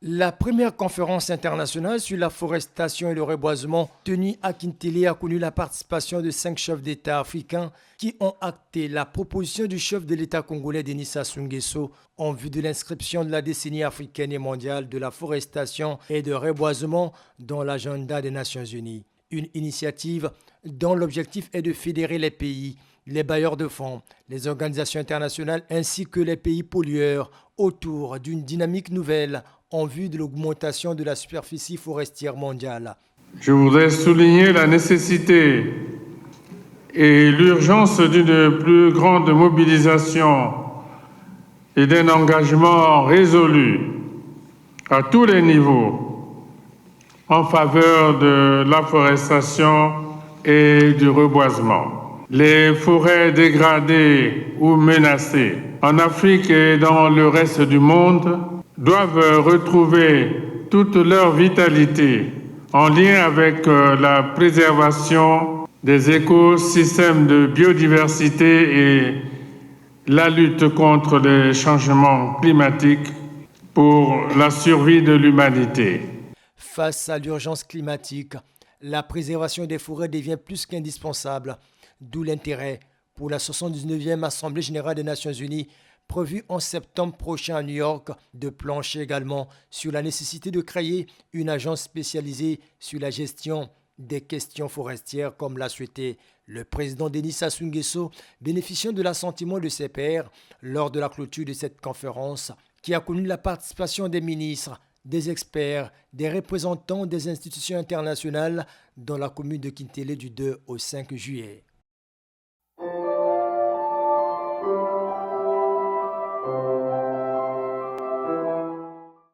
La première conférence internationale sur la forestation et le reboisement tenue à Kintélé a connu la participation de 5 chefs d'État africains qui ont acté la proposition du chef de l'État congolais Denis Sassou Nguesso en vue de l'inscription de la décennie africaine et mondiale de la forestation et de reboisement dans l'agenda des Nations Unies. Une initiative dont l'objectif est de fédérer les pays, les bailleurs de fonds, les organisations internationales ainsi que les pays pollueurs autour d'une dynamique nouvelle en vue de l'augmentation de la superficie forestière mondiale. Je voudrais souligner la nécessité et l'urgence d'une plus grande mobilisation et d'un engagement résolu à tous les niveaux en faveur de la forestation et du reboisement. Les forêts dégradées ou menacées en Afrique et dans le reste du monde doivent retrouver toute leur vitalité en lien avec la préservation des écosystèmes de biodiversité et la lutte contre les changements climatiques pour la survie de l'humanité. Face à l'urgence climatique, la préservation des forêts devient plus qu'indispensable, d'où l'intérêt pour la 79e Assemblée générale des Nations unies prévue en septembre prochain à New York, de plancher également sur la nécessité de créer une agence spécialisée sur la gestion des questions forestières, comme l'a souhaité le président Denis Sassou Nguesso, bénéficiant de l'assentiment de ses pairs lors de la clôture de cette conférence, qui a connu la participation des ministres, des experts, des représentants des institutions internationales dans la commune de Kintélé du 2 au 5 juillet.